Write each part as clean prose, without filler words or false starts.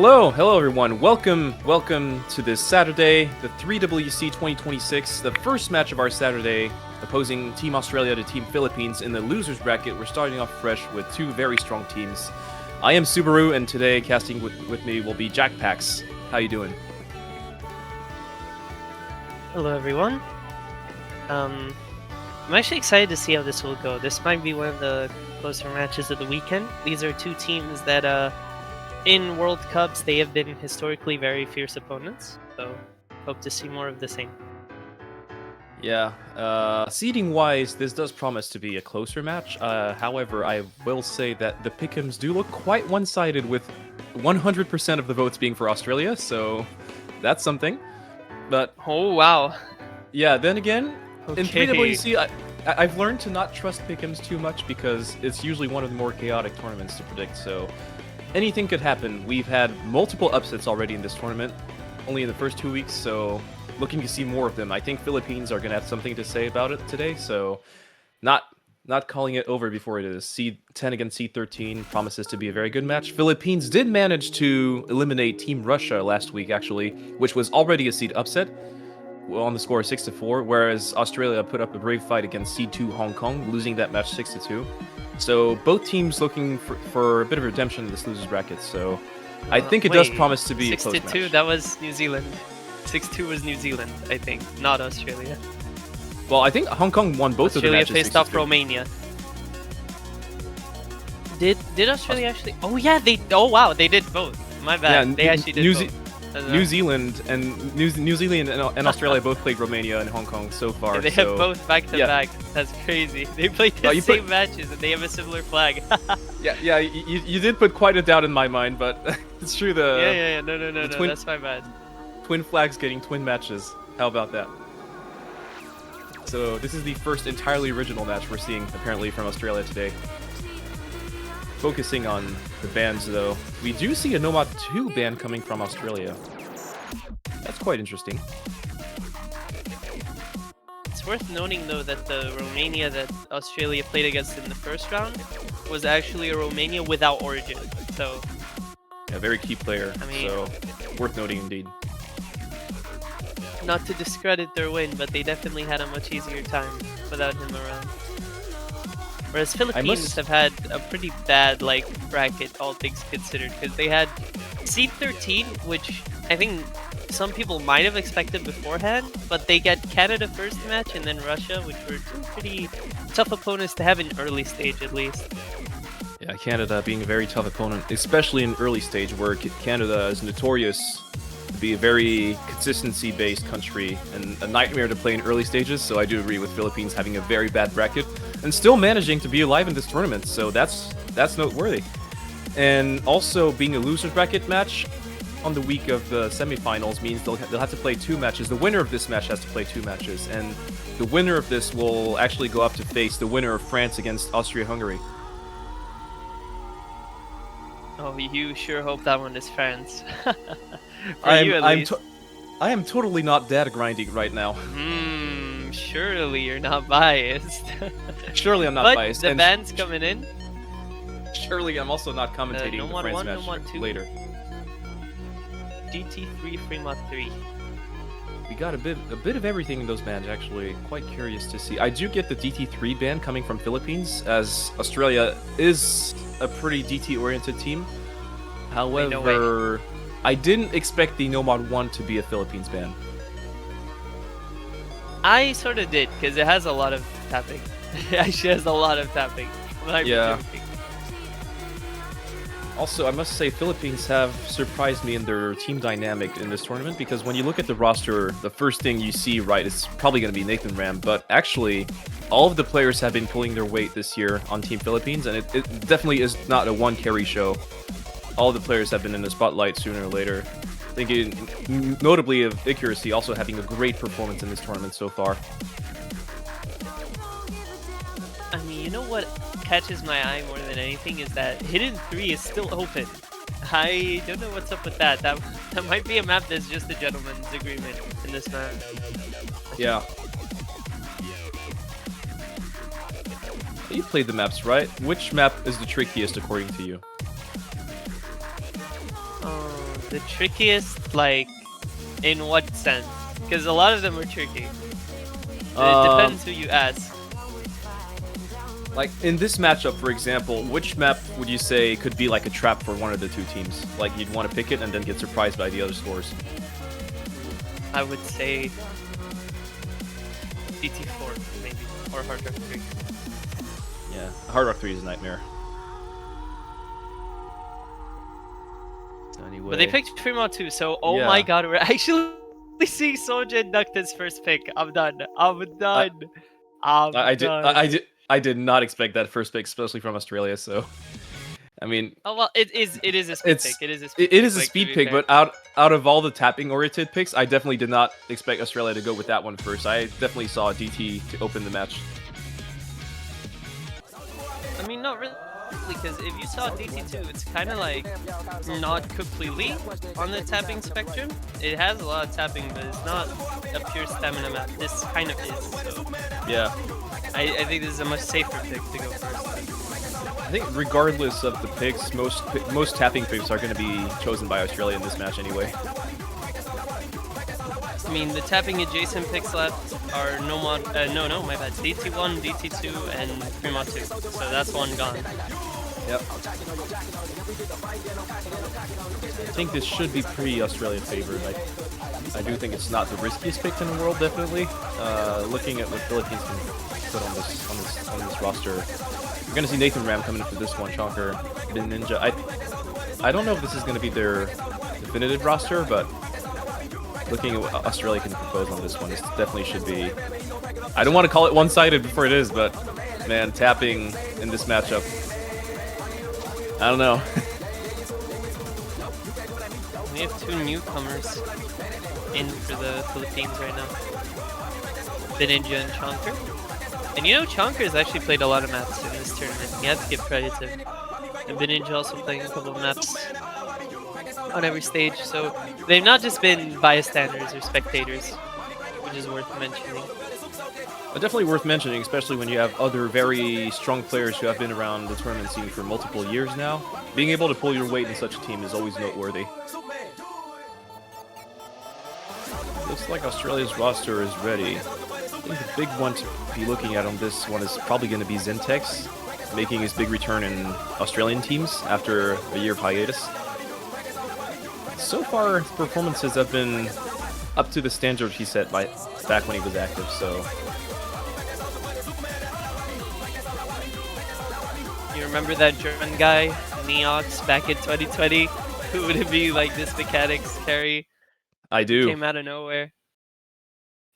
Hello everyone. Welcome to this Saturday, the 3WC 2026, the first match of our Saturday, opposing Team Australia to Team Philippines in the losers bracket. We're starting off fresh with two very strong teams. I am Subaru, and today casting with me will be JackPaX. How you doing? Hello everyone. I'm actually excited to see how this will go. This might be one of the closer matches of the weekend. These are two teams that in World Cups they have been historically very fierce opponents, so hope to see more of the same. Yeah, seeding-wise, this does promise to be a closer match. However, I will say that the pick'ems do look quite one-sided, with 100% of the votes being for Australia, so that's something. But Oh wow. yeah, then again, in Okay. 3WC, I've learned to not trust pick'ems too much because it's usually one of the more chaotic tournaments to predict, so anything could happen. We've had multiple upsets already in this tournament, only in the first 2 weeks, so looking to see more of them. I think Philippines are going to have something to say about it today, so not calling it over before it is. Seed 10 against Seed 13 promises to be a very good match. Philippines did manage to eliminate Team Russia last week, actually, which was already a seed upset on the score 6-4, whereas Australia put up a brave fight against Seed 2 Hong Kong, losing that match 6-2. So both teams looking for a bit of redemption in this losers bracket, so I think it does promise to be a close 6-2, match. that was New Zealand. 6-2 was New Zealand, I think, not Australia. Well, I think Hong Kong won both of the Australia matches. faced off 6-2. Romania. Did Australia actually? Oh yeah, Oh wow, they did both. My bad. Yeah, they actually did both. New Zealand and Australia both played Romania and Hong Kong so far. Yeah, they so, have both back to back. That's crazy. They played the same matches and they have a similar flag. Yeah. You did put quite a doubt in my mind, but it's true. Yeah. No. That's my bad. Twin flags getting twin matches. How about that? So this is the first entirely original match we're seeing apparently from Australia today. Focusing on the bans, though, we do see a Nomad 2 ban coming from Australia. That's quite interesting. It's worth noting, though, that the Romania that Australia played against in the first round was actually a Romania without Origin. So, yeah, very key player. I mean, so worth noting indeed. Not to discredit their win, but they definitely had a much easier time without him around. Whereas Philippines have had a pretty bad bracket, all things considered, because they had Seed 13, which I think some people might have expected beforehand, but they get Canada first match and then Russia, which were two pretty tough opponents to have in early stage at least. Yeah, Canada being a very tough opponent, especially in early stage where Canada is notorious to be a very consistency-based country and a nightmare to play in early stages, so I do agree with Philippines having a very bad bracket and still managing to be alive in this tournament, so that's noteworthy. And also being a losers bracket match on the week of the semifinals means they'll have to play two matches. The winner of this match has to play two matches, and the winner of this will actually go up to face the winner of France against Austria-Hungary. Oh, you sure hope that one is France. I am totally not data grinding right now. Surely you're not biased. Surely I'm not biased. The band's coming in. Surely I'm also not commentating the France match later. GT3 Fremont 3. We got a bit of everything in those bands, actually. Quite curious to see. I do get the DT3 band coming from Philippines, as Australia is a pretty DT-oriented team. However, I didn't expect the Nomad 1 to be a Philippines band. I sort of did, because it has a lot of tapping. It actually has a lot of tapping. Yeah. Also, I must say, Philippines have surprised me in their team dynamic in this tournament, because when you look at the roster, the first thing you see, right, is probably going to be Nathan Ram, but actually, all of the players have been pulling their weight this year on Team Philippines, and it definitely is not a one-carry show. All of the players have been in the spotlight sooner or later. Thinking notably of Accuracy also having a great performance in this tournament so far. I mean, you know what catches my eye more than anything is that Hidden 3 is still open. I don't know what's up with that. That might be a map that's just a gentleman's agreement in this map. Yeah. You played the maps, right? Which map is the trickiest according to you? The trickiest, like, in what sense? Because a lot of them were tricky. It depends who you ask. Like, in this matchup, for example, which map would you say could be like a trap for one of the two teams? Like, you'd want to pick it and then get surprised by the other scores. I would say DT4, maybe, or Hard Rock 3. Yeah, Hard Rock 3 is a nightmare. So anyway... But they picked Fremont too, so oh yeah. my god, we're actually seeing Soja induct his first pick. I'm done. I'm done. I did not expect that first pick, especially from Australia. So, I mean, oh well, it is a speed pick. It is a speed. It is a speed pick, but out of all the tapping oriented picks, I definitely did not expect Australia to go with that one first. I definitely saw DT to open the match. I mean, not really, because if you saw DT2, it's kind of like not completely on the tapping spectrum. It has a lot of tapping, but it's not a pure stamina map. This kind of is. So. Yeah. I think this is a much safer pick to go first. I think regardless of the picks, most tapping picks are going to be chosen by Australia in this match anyway. I mean, the tapping adjacent picks left are my bad, DT1, DT2, and Fremont 2. So that's one gone. Yep. I think this should be pretty Australia favored. I do think it's not the riskiest pick in the world, definitely. Looking at what Philippines can put on this roster, we're gonna see Nathan Ram coming in for this one. Chonker, Bin Ninja. I don't know if this is gonna be their definitive roster, but looking at what Australia can propose on this one, this definitely should be. I don't want to call it one-sided before it is, but man, tapping in this matchup, I don't know. We have two newcomers in for the Philippines right now. Ninja and Chonker. And you know, Chonker has actually played a lot of maps in this tournament. You have to give credit to him. And Ninja also playing a couple of maps on every stage. So they've not just been bystanders or spectators, which is worth mentioning. Definitely worth mentioning, especially when you have other very strong players who have been around the tournament scene for multiple years now. Being able to pull your weight in such a team is always noteworthy. Looks like Australia's roster is ready. I think the big one to be looking at on this one is probably going to be Zintex, making his big return in Australian teams after a year of hiatus. So far, his performances have been up to the standard he set back when he was active, so... You remember that German guy, Neox, back in 2020? Who would it be like this mechanics carry? I do. Came out of nowhere.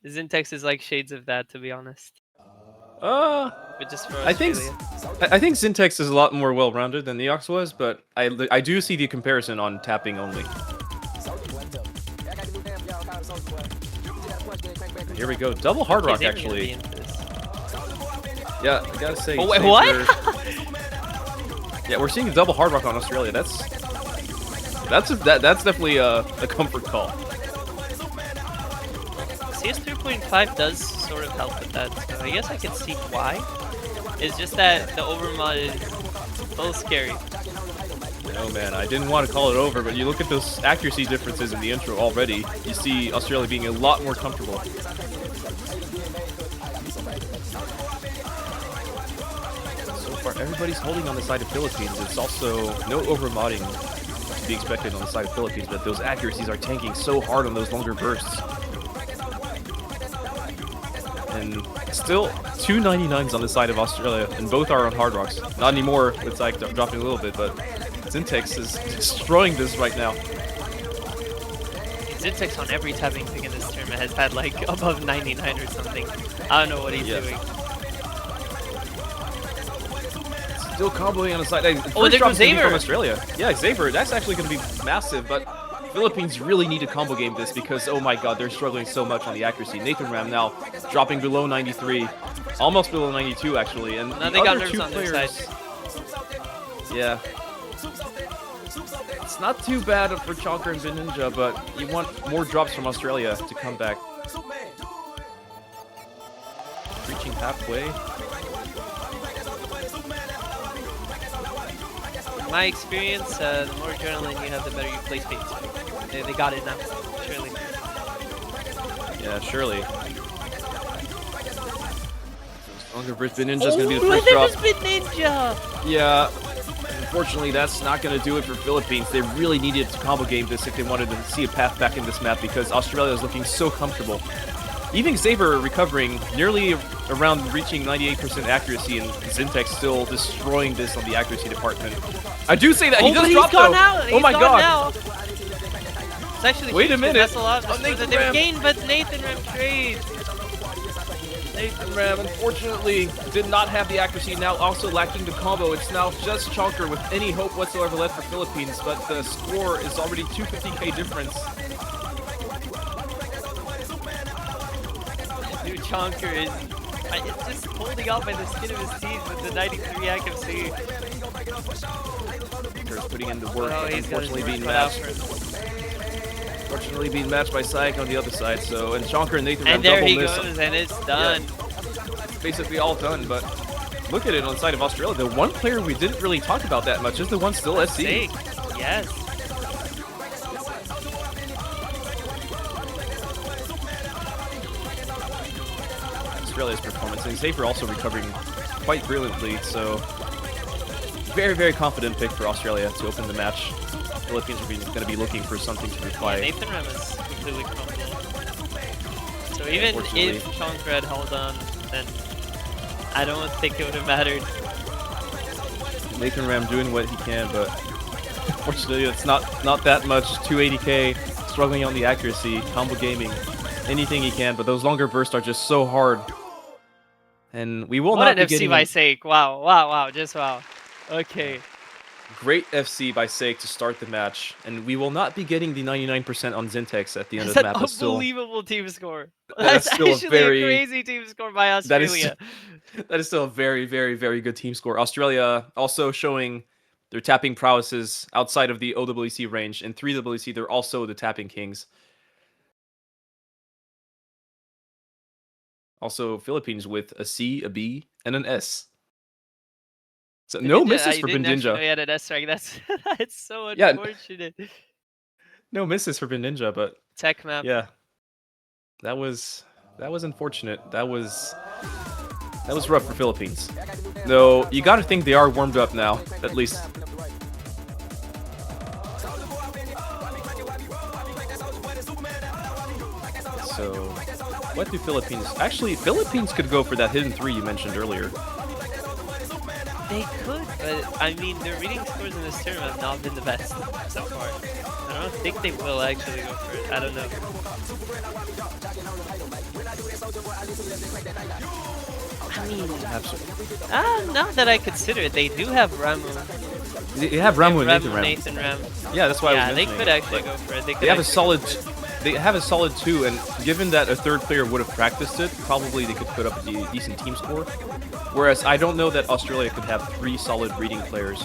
Zintex is like shades of that, to be honest. But just for Australia. I think Zintex is a lot more well-rounded than Neox was, but I do see the comparison on tapping only. Here we go, double Hard Rock actually. Yeah, I gotta say. Oh, wait, what? Yeah, we're seeing a double Hard Rock on Australia. That's definitely a comfort call. CS 3.5 does sort of help with that, so I guess I can see why. It's just that the overmod is a little scary. Oh man, I didn't want to call it over, but you look at those accuracy differences in the intro already, you see Australia being a lot more comfortable. So far, everybody's holding on the side of Philippines. It's also no overmodding to be expected on the side of Philippines, but those accuracies are tanking so hard on those longer bursts. And still, 299s on the side of Australia, and both are on Hard Rocks. Not anymore, it's like dropping a little bit, but Zintex is destroying this right now. Zintex on every tapping pick in this tournament has had like above 99 or something. I don't know what he's doing. Still comboing on the side. Oh, there goes Xavier from Australia. Yeah, Xavier, that's actually going to be massive, but Philippines really need to combo game this because, oh my god, they're struggling so much on the accuracy. Nathan Ram now dropping below 93, almost below 92 actually, and now they got nerves on their side. Yeah. It's not too bad for Chonker and Bin Ninja, but you want more drops from Australia to come back. Reaching halfway. In my experience, the more adrenaline you have, the better you play spades. They got it now, surely. Yeah, surely. Stronger Brit Ninja's gonna be the first drop. Bit Ninja! Yeah. Unfortunately, that's not going to do it for Philippines. They really needed to combo game this if they wanted to see a path back in this map because Australia is looking so comfortable. Even Saber recovering nearly around reaching 98% accuracy, and Zintex still destroying this on the accuracy department. I do say that he does drop though. Oh my god! It's actually wait a minute. That's a lot of that they've gained, but Nathan Ram trades. Nathan Ram, unfortunately, did not have the accuracy, now also lacking the combo. It's now just Chonker with any hope whatsoever left for Philippines, but the score is already 250k difference. Dude, Chonker is just holding out by the skin of his teeth with the 93 accuracy. Chonker's putting in the work, Oh, but unfortunately being matched. Unfortunately being matched by Syke on the other side, so, and Chonker and Nathan Ram and there double he miss. goes, and it's done. Yeah, basically all done, but look at it on the side of Australia. The one player we didn't really talk about that much is the one still SC. Yes. Australia's performance, and Saber also recovering quite brilliantly, so very, very confident pick for Australia to open the match. Philippines are going to be looking for something to reply. Yeah, Nathan Ram is completely crumbled. So even if Chonker had held on, then I don't think it would have mattered. Nathan Ram doing what he can, but unfortunately it's not that much. 280k, struggling on the accuracy, combo gaming, anything he can, but those longer bursts are just so hard. And we will not be getting... What an FC by Sake. Wow, just wow. Okay. Great FC by Sake to start the match, and we will not be getting the 99% on Zintex at the end of the map. That's an unbelievable team score. That's still actually a crazy team score by Australia. That is still a very, very, very good team score. Australia also showing their tapping prowesses outside of the OWC range. In 3WC, they're also the tapping kings. Also, Philippines with a C, a B, and an S. So no misses for Bindinja. He had an S rank. That's so unfortunate. Yeah, no misses for Bindinja, but tech map. Yeah, that was unfortunate. That was rough for Philippines. Though you got to think they are warmed up now, at least. So, what do Philippines? Actually, Philippines could go for that hidden 3 you mentioned earlier. They could, but I mean, their reading scores in this tournament have not been the best so far. I don't think they will actually go for it. I don't know. I mean, not that I consider it. They do have Ramu. They have Ramu and Nathan Ram. Yeah, that's why I was mentioning. They could actually go for it. They have a solid. They have a solid 2, and given that a third player would have practiced it, probably they could put up a decent team score. Whereas I don't know that Australia could have 3 solid reading players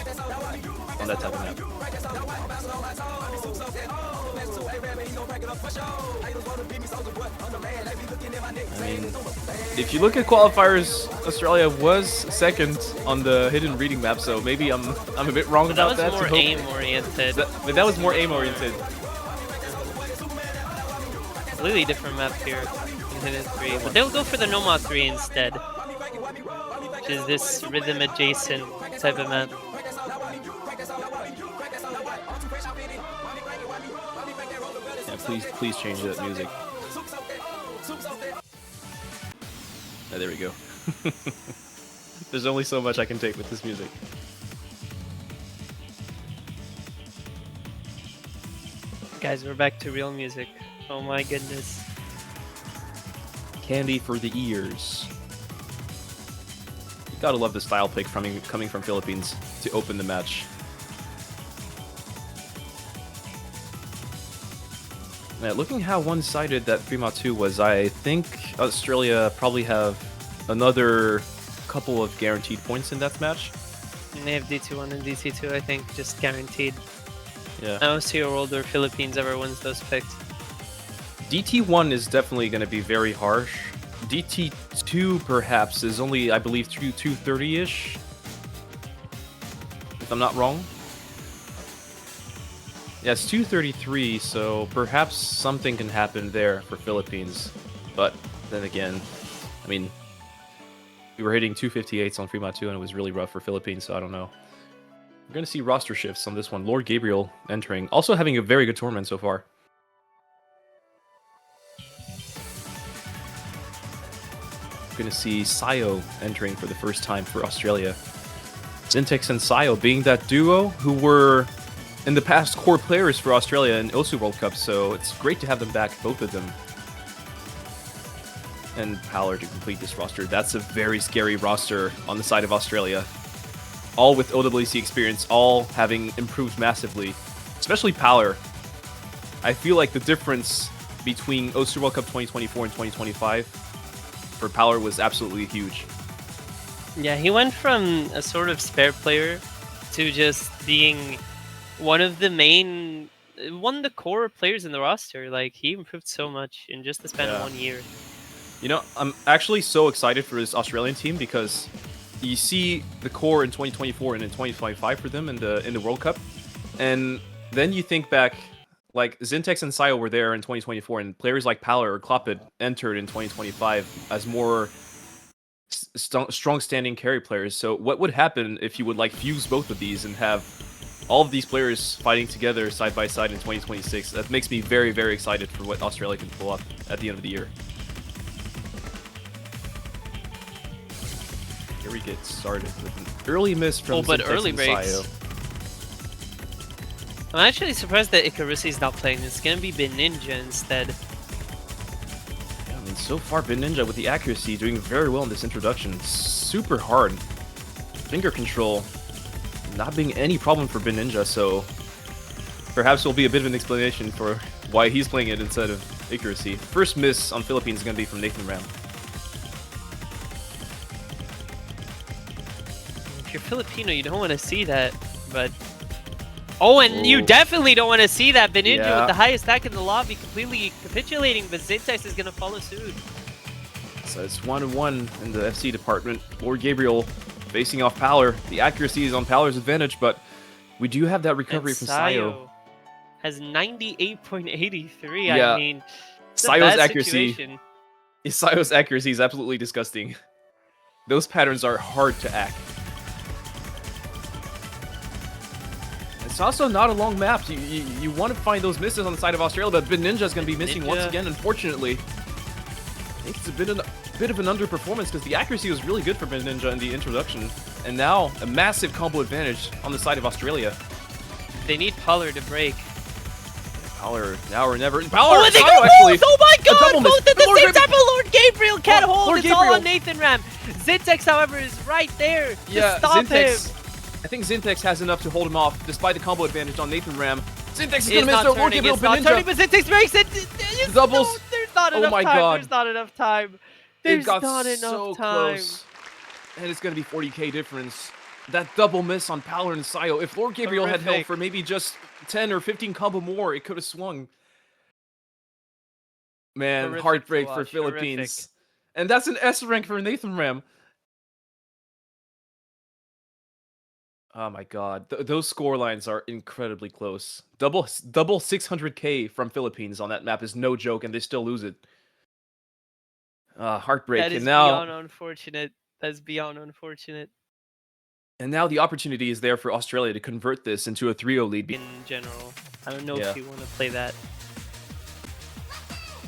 on that type of map. I mean, if you look at qualifiers, Australia was second on the hidden reading map, so maybe I'm a bit wrong about that. That was more aim-oriented. But that was more aim-oriented. Completely different map here in Hidden 3, but they'll go for the Nomad 3 instead, which is this rhythm-adjacent type of map. Yeah, please change that music. Oh, there we go. There's only so much I can take with this music. Guys, we're back to real music. Oh my goodness. Candy for the ears. You gotta love the style pick coming from Philippines to open the match. Now, looking how one-sided that 3-2 was, I think Australia probably have another couple of guaranteed points in that match. And they have DT1 and DT2, I think, just guaranteed. Yeah. I don't see a world where Philippines ever wins those picks. DT1 is definitely going to be very harsh. DT2 perhaps is only, I believe, 230-ish, if I'm not wrong. Yeah, it's 233, so perhaps something can happen there for Philippines. But then again, I mean, we were hitting 258s on Fremont 2, and it was really rough for Philippines, so I don't know. We're going to see roster shifts on this one. Lord Gabriel entering, also having a very good tournament so far. We're going to see Sayo entering for the first time for Australia. Zintex and Sayo being that duo who were in the past core players for Australia in Osu World Cup, so it's great to have them back, both of them. And Power to complete this roster. That's a very scary roster on the side of Australia. All with OWC experience, all having improved massively. Especially Power. I feel like the difference between Osu World Cup 2024 and 2025 for Power was absolutely huge. Yeah, he went from a sort of spare player to just being one of the core players in the roster. Like, he improved so much in just the span of 1 year. You know, I'm actually so excited for this Australian team because you see the core in 2024 and in 2025 for them in the World Cup, and then you think back, like Zintex and Sayo were there in 2024, and players like Paler or Kloppet entered in 2025 as more strong standing carry players. So what would happen if you would like fuse both of these and have all of these players fighting together side by side in 2026? That makes me very, very excited for what Australia can pull off at the end of the year. Here we get started with an early miss from early breaks. Sayo. I'm actually surprised that Ikarusi's not playing. It's gonna be Bin Ninja instead. Yeah, I mean, so far Bin Ninja with the accuracy doing very well in this introduction. Super hard. Finger control not being any problem for Bin Ninja, so perhaps will be a bit of an explanation for why he's playing it instead of accuracy. First miss on Philippines is going to be from Nathan Ram. If you're Filipino, you don't want to see that, but... Oh, and you definitely don't want to see that. Bin Ninja with the highest stack in the lobby completely capitulating, but Zintex is going to follow suit. So it's 1-1 in the FC department. Lord Gabriel facing off Paler. The accuracy is on Paler's advantage, but we do have that recovery from Sayo. Has 98.83. Yeah. I mean, Sayo's accuracy is absolutely disgusting. Those patterns are hard to act. It's also not a long map. You want to find those misses on the side of Australia, but Bin Ninja is going to be missing once again, unfortunately. I think it's a bit of an underperformance because the accuracy was really good for Bin Ninja in the introduction. And now, a massive combo advantage on the side of Australia. They need Pollard to break. Pollard, now or never. Pollard, oh, they Sayo actually! Oh my god! Both at the same time, Lord Gabriel can't hold. Lord It's Gabriel. all on Nathan Ram. Zintex, however, is right there to stop him. I think Zintex has enough to hold him off, despite the combo advantage on Nathan Ram. Zintex is going to miss the Lord Gabriel Bin Ninja. Turning, but Zintex makes it. Doubles. There's not enough time. God. There's not enough time. There's not enough so time. Close. And it's going to be 40k difference. That double miss on Paler and Sayo. If Lord Gabriel had held for maybe just 10 or 15 combo more, it could have swung. Man, heartbreak for Philippines. And that's an S rank for Nathan Ram. Oh my god. Those score lines are incredibly close. Double 600k from Philippines on that map is no joke, and they still lose it. Heartbreak. That is and now, beyond unfortunate. That's beyond unfortunate. And now the opportunity is there for Australia to convert this into a 3-0 lead. In general, I don't know if you want to play that.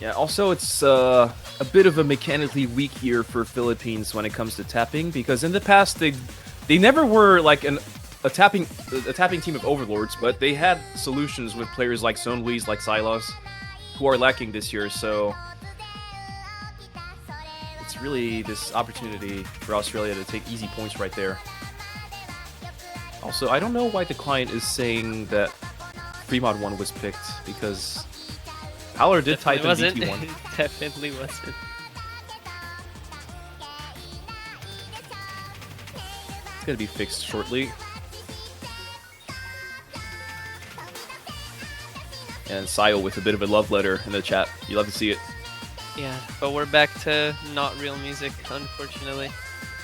Yeah, also it's a bit of a mechanically weak year for Philippines when it comes to tapping, because in the past they never were like a tapping team of overlords, but they had solutions with players like Son Luis, like Silos, who are lacking this year. So it's really this opportunity for Australia to take easy points right there. Also, I don't know why the client is saying that Fremont 1 was picked, because Paler did type in DT1. Definitely wasn't. It's gonna be fixed shortly. And Sayo with a bit of a love letter in the chat. You love to see it. Yeah, but we're back to not real music, unfortunately.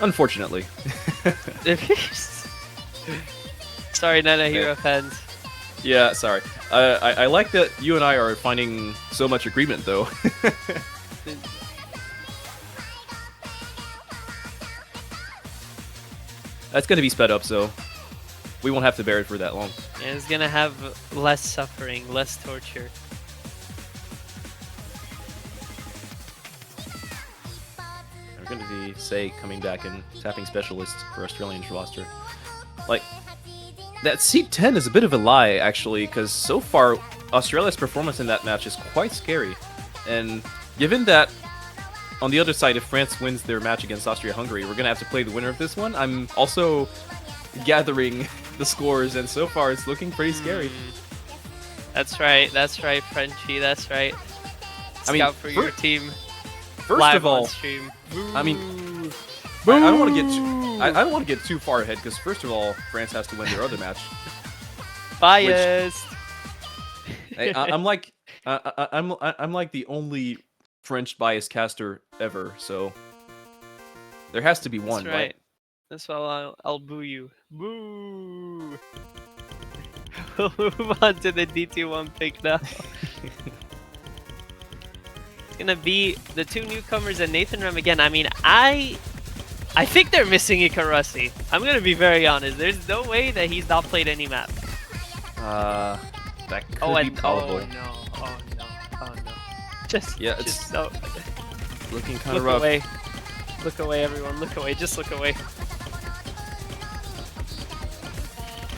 Unfortunately. Sorry, Nana Hero fans. Yeah, sorry. I like that you and I are finding so much agreement, though. That's gonna be sped up, so we won't have to bear it for that long. Yeah, it's gonna have less suffering, less torture. We're gonna see Say coming back and tapping specialist for Australian roster. Like, that seed 10 is a bit of a lie, actually, because so far Australia's performance in that match is quite scary. And given that, on the other side, if France wins their match against Austria-Hungary, we're gonna have to play the winner of this one. I'm also gathering the scores, and so far it's looking pretty scary. That's right, Frenchie, that's right. Scout for your team. First live of all, on stream. I mean, I don't want to get I don't want to get too far ahead because first of all, France has to win their other match. Biased. I'm like I'm like the only French biased caster ever, so there has to be one, That's right? That's why I'll boo you. Boo! We'll move on to the DT1 pick now. It's gonna be the two newcomers and Nathan Rem again. I mean, I think they're missing Icarussi. I'm gonna be very honest. There's no way that he's not played any map. That could be probable. Oh no! Oh no! Oh no! Just no. Looking kind of Look rough. away. Look away, everyone. Look away. Just look away.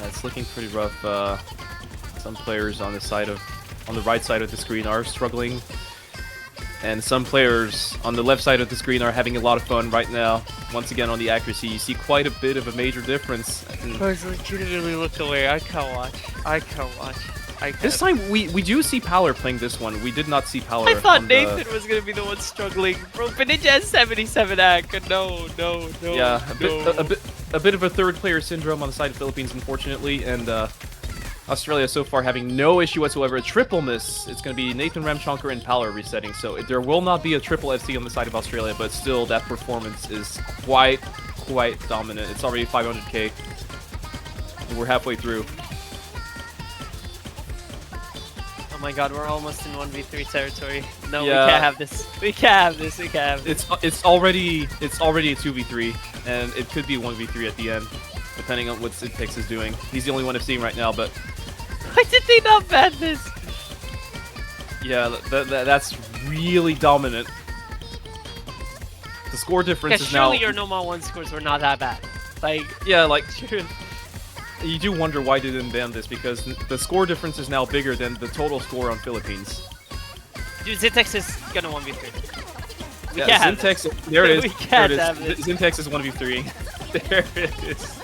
It's looking pretty rough. Some players on the right side of the screen are struggling, and some players on the left side of the screen are having a lot of fun right now. Once again, on the accuracy, you see quite a bit of a major difference. Guys, legitimately look away. I can't watch. I can't watch. This time, we do see Power playing this one. We did not see Power. I thought Nathan was gonna be the one struggling. Bro, Ninja has 77 AK. No. Yeah, a bit of a third player syndrome on the side of Philippines, unfortunately, and Australia so far having no issue whatsoever. A triple miss. It's going to be Nathan Remchonker and Power resetting, so there will not be a triple FC on the side of Australia, but still that performance is quite dominant. It's already 500k. We're halfway through. Oh my god, we're almost in 1v3 territory. No, Yeah. we can't have this. We can't have this. We can't have this. It's already a 2v3, and it could be 1v3 at the end, depending on what Syntax is doing. He's the only one I've seen right now, but Why did they not ban this? yeah, that's really dominant. The score difference is now. Surely your normal 1 scores were not that bad. Like, Yeah, like you do wonder why they didn't ban this, because the score difference is now bigger than the total score on Philippines. dude, Zintex is gonna 1v3. We Yeah, can't have Syntax, this. there it is. We can't there it have is. this. Syntax is 1v3. There it is.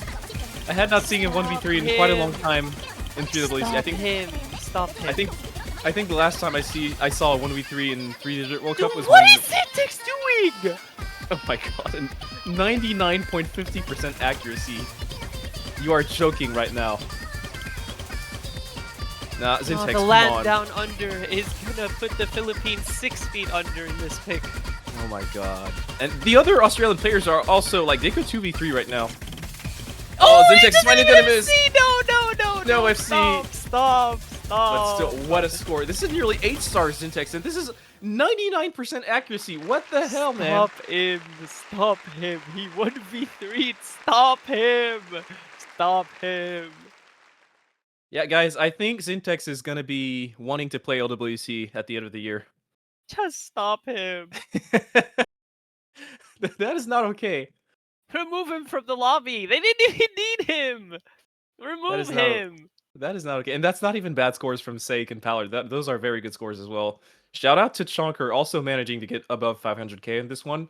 I had not seen him 1v3 in quite a long time in 3WC. Stop him. I think the last time I saw a 1v3 in 3-digit World Cup was What when... is Zintex doing? Oh my god, and 99.50% accuracy. You are joking right now. Nah, Zintex, The come land on. down under is gonna put the Philippines 6 feet under in this pick. Oh my god. And the other Australian players are also, like, they could 2v3 right now. Oh, Zintex is finally gonna miss! No FC. Stop. But still, what a score. This is nearly 8 stars, Zintex, and this is 99% accuracy. What the hell, man? Stop him. He 1v3'd. Stop him. Yeah, guys, I think Zintex is gonna be wanting to play LWC at the end of the year. Just stop him. That is not okay. Remove him from the lobby. They didn't even need him. Remove him. That is not okay. And that's not even bad scores from Sake and Pallard. Those are very good scores as well. Shout out to Chonker, also managing to get above 500k in this one.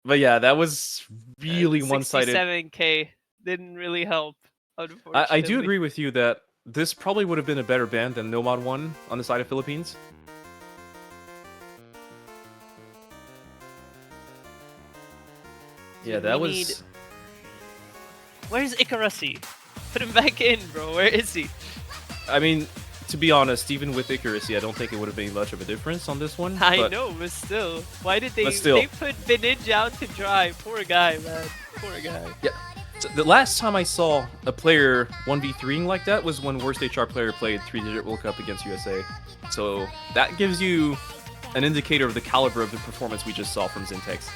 But yeah, that was really one-sided. 67k didn't really help, unfortunately. I do agree with you that this probably would have been a better ban than Nomad 1 on the side of Philippines. Yeah, that was... Where's Icarussi? Put him back in, bro. Where is he? I mean, to be honest, even with accuracy, I don't think it would have made much of a difference on this one. I know, but still. Why did they... But still. They put Ninja out to dry. Poor guy, man. Poor guy. Yeah. So the last time I saw a player 1v3ing like that was when Worst HR Player played 3-digit World Cup against USA. So that gives you an indicator of the caliber of the performance we just saw from Zintex.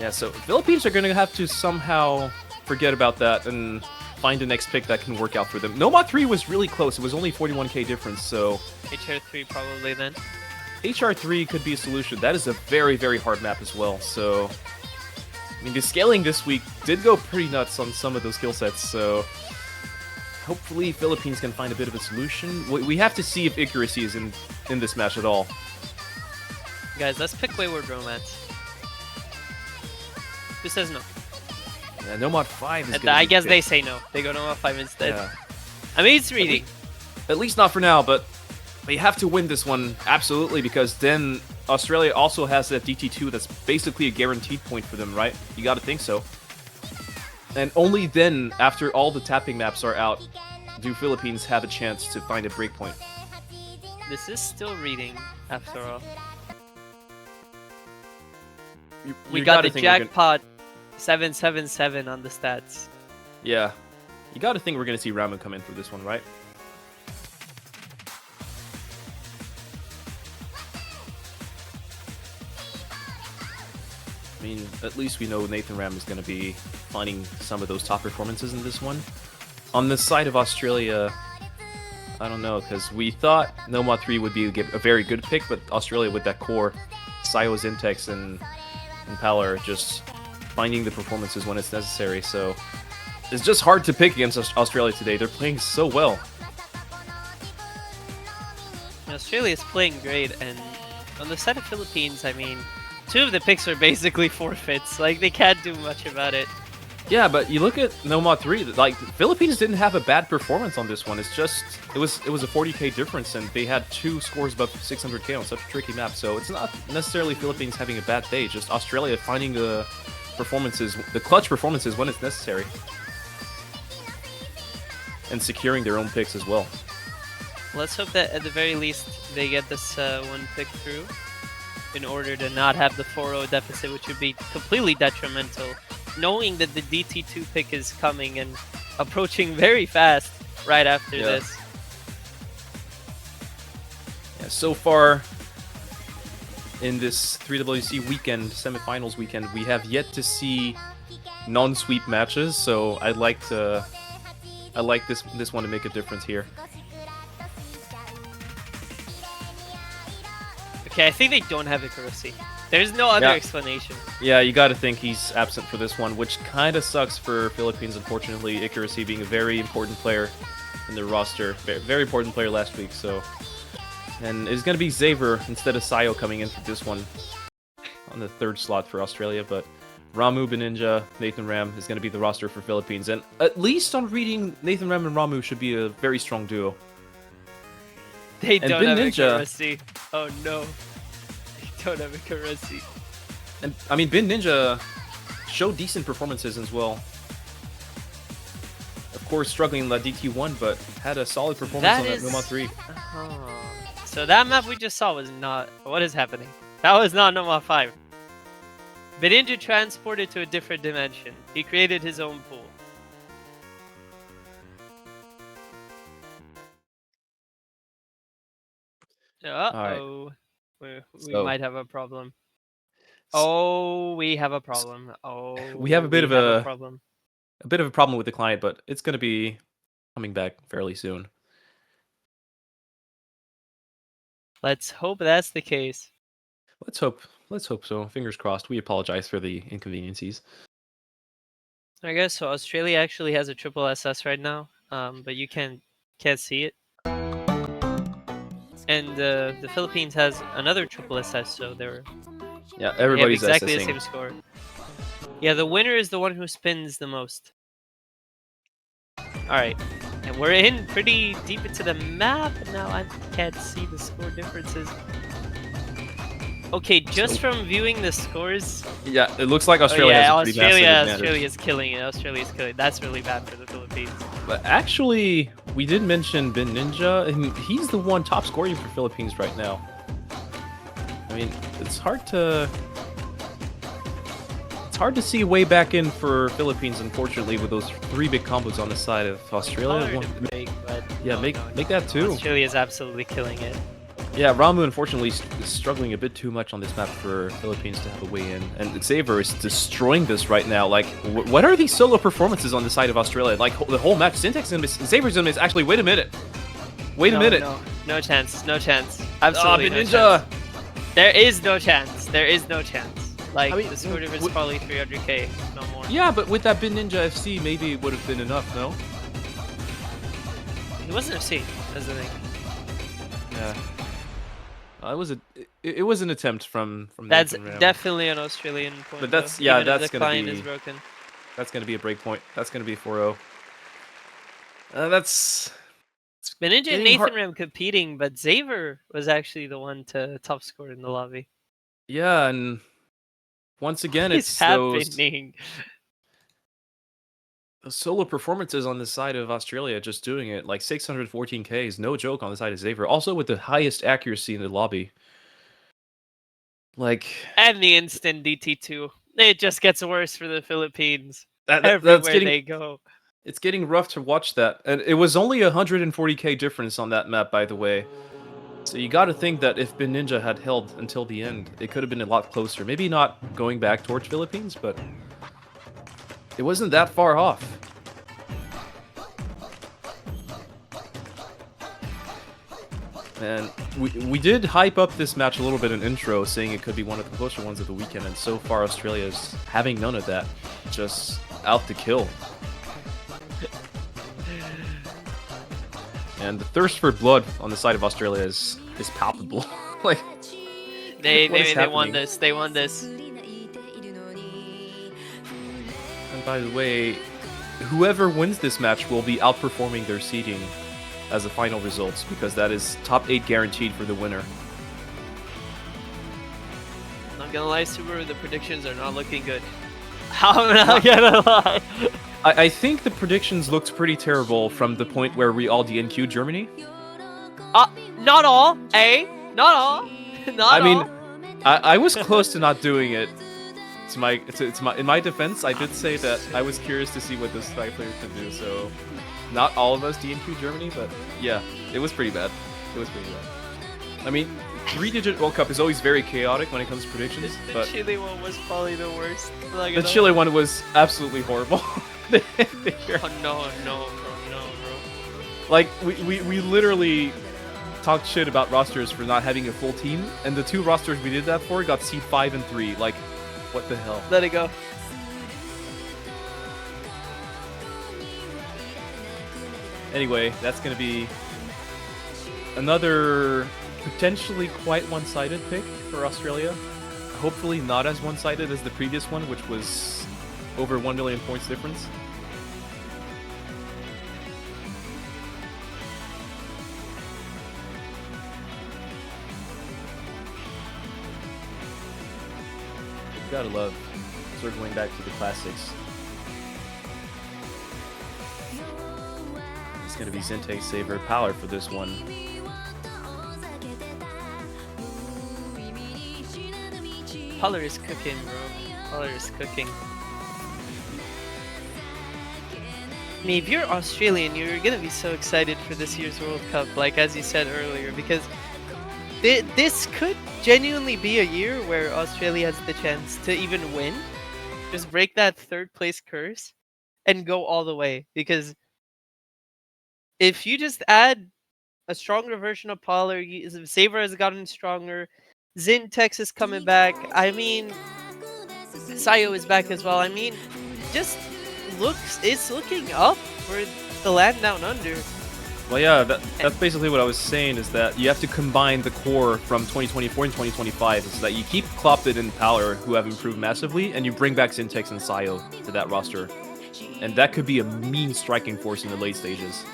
Yeah, so Philippines are going to have to somehow forget about that and find the next pick that can work out for them. Nomad 3 was really close. It was only 41k difference, so... HR3 probably then. HR3 could be a solution. That is a very, very hard map as well, so... I mean, the scaling this week did go pretty nuts on some of those skill sets, so... Hopefully Philippines can find a bit of a solution. We have to see if accuracy is in this match at all. Guys, let's pick Wayward Romance. Who says no? Yeah, Nomad 5 is I guess they say no. They go Nomad 5 instead. Yeah. I mean, it's reading. At least not for now, but they have to win this one, absolutely, because then Australia also has that DT2 that's basically a guaranteed point for them, right? You gotta think so. And only then, after all the tapping maps are out, do Philippines have a chance to find a breakpoint. This is still reading, after all. We got the jackpot 777 on the stats. Yeah. You gotta think we're gonna see Ramu come in for this one, right? I mean, at least we know Nathan Ram is gonna be finding some of those top performances in this one. On the side of Australia, I don't know, because we thought Nomad 3 would be a very good pick, but Australia with that core, Sayo, Zintex, and Pala are just finding the performances when it's necessary, so it's just hard to pick against Australia today. They're playing so well. Australia is playing great, and on the side of Philippines, I mean, two of the picks are basically forfeits. Like, they can't do much about it. Yeah, but you look at Nomad 3, like, Philippines didn't have a bad performance on this one. It's just, it was a 40k difference, and they had 2 scores above 600k on such a tricky map, so it's not necessarily Philippines having a bad day, just Australia finding the performances, the clutch performances when it's necessary. And securing their own picks as well. Let's hope that at the very least they get this one pick through in order to not have the 4-0 deficit, which would be completely detrimental. Knowing that the DT2 pick is coming and approaching very fast right after this. Yeah, so far in this 3WC weekend, semifinals weekend, we have yet to see non-sweep matches, so I like this one to make a difference here. Okay, I think they don't have accuracy. There's no other explanation. Yeah, you gotta think he's absent for this one, which kinda sucks for Philippines, unfortunately. Accuracy being a very important player in their roster. Very important player last week, so... And it's gonna be Xaver instead of Sayo coming in for this one on the 3rd slot for Australia, but Ramu, Beninja, Nathan Ram is gonna be the roster for Philippines, and at least on reading, Nathan Ram and Ramu should be a very strong duo. They don't have accuracy. Oh no. They don't have accuracy. And I mean, Bin Ninja showed decent performances as well. Of course, struggling in La DT1, but had a solid performance on that Nomad 3. So that map we just saw was not... What is happening? That was not Nomad 5. Beninja transported to a different dimension. He created his own pool. Uh-oh. Right. We might have a problem. Oh, we have a problem. Oh, we have a bit of a problem. A bit of a problem with the client, but it's going to be coming back fairly soon. Let's hope that's the case. Let's hope so. Fingers crossed. We apologize for the inconveniences. I guess so. Australia actually has a triple SS right now, but you can't see it. And the Philippines has another triple SS, so everybody's exactly SSing. The same score. Yeah, the winner is the one who spins the most. All right, and we're in pretty deep into the map now. I can't see the score differences. Okay, just from viewing the scores. Yeah, it looks like Australia has a pretty massive advantage. Australia's killing it. Australia's killing. That's really bad for the Philippines. But actually, we did mention Bin Ninja, and he's the one top scoring for Philippines right now. I mean, it's hard to see a way back in for Philippines, unfortunately, with those 3 big combos on the side of Australia. Yeah, make that 2. Australia is absolutely killing it. Yeah, Ramu unfortunately is struggling a bit too much on this map for Philippines to have a way in, and Xavier is destroying this right now. Like, what are these solo performances on the side of Australia? Like, the whole match, Syntax gonna miss, Xavier's gonna miss. Actually, wait a minute. No chance. No chance. Absolutely no Ninja. chance. There is no chance. There is no chance. Like, I mean, the score difference is probably 300k, no more. Yeah, but with that Bin Ninja FC, maybe it would have been enough, no? It wasn't FC, that's the thing. Yeah. It was an attempt from That's definitely an Australian point. But that's though. that's the gonna be is broken. That's gonna be a break point. That's gonna be 4-0. That's Ninja and Nathan Ram competing, but Xavier was actually the one to top score in the lobby. Yeah, and once again, it's happening. Those solo performances on the side of Australia just doing it. Like 614k is no joke on the side of Xavier. Also with the highest accuracy in the lobby. Like, and the instant DT2. It just gets worse for the Philippines. Everywhere they go. It's getting rough to watch that. And it was only a 140k difference on that map, by the way. So you gotta think that if Bin Ninja had held until the end, it could have been a lot closer. Maybe not going back towards Philippines, but it wasn't that far off. And we did hype up this match a little bit in intro, saying it could be one of the closer ones of the weekend, and so far Australia's having none of that. Just out to kill. And the thirst for blood on the side of Australia is palpable. Like, they won this. They won this. And by the way, whoever wins this match will be outperforming their seeding as the final results, because that is top 8 guaranteed for the winner. Not gonna lie, Subaru, the predictions are not looking good. I'm not gonna lie. I think the predictions looked pretty terrible from the point where we all DNQ'd Germany. Not all, eh? Not all. Not I mean, all. I was close to not doing it. In my defense, I did say that I was curious to see what this Sky player could do, so not all of us DNQ Germany, but yeah, it was pretty bad. It was pretty bad. I mean, 3-digit World Cup is always very chaotic when it comes to predictions, but the Chile one was probably the worst. The Chile one was absolutely horrible. Oh no, bro. Like, we literally talked shit about rosters for not having a full team, and the 2 rosters we did that for got seed 5 and 3. Like, what the hell? Let it go. Anyway, that's gonna be another potentially quite one-sided pick for Australia. Hopefully not as one-sided as the previous one, which was over 1 million points difference. You gotta love circling back to the classics. It's gonna be Zinte, Saver, Power for this one. Pollard is cooking, bro. Pollard is cooking. I mean, if you're Australian, you're gonna be so excited for this year's World Cup, like as you said earlier, because this could genuinely be a year where Australia has the chance to even win, just break that 3rd place curse, and go all the way. Because if you just add a stronger version of Pollard, Saver has gotten stronger, Zintex is coming back. I mean, Sayo is back as well. I mean, just it's looking up for the land down under. Well, yeah, that's basically what I was saying, is that you have to combine the core from 2024 and 2025, is that you keep Clopted and Power, who have improved massively, and you bring back Zintex and Sayo to that roster. And that could be a mean striking force in the late stages.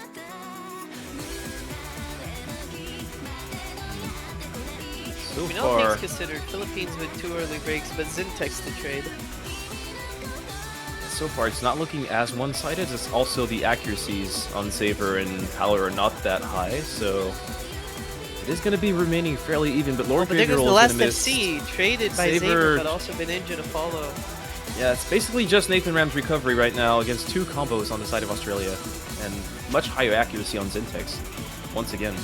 So I mean, all far, things considered, Philippines with 2 early breaks, but Zintex to trade. so far it's not looking as one-sided. It's also the accuracies on Saver and Power are not that high, so It is going to be remaining fairly even, but Lord But there goes Greater the is going last to miss. FC, traded by Xavier, but also been injured to follow. Yeah, it's basically just Nathan Ram's recovery right now against 2 combos on the side of Australia, and much higher accuracy on Zintex, once again.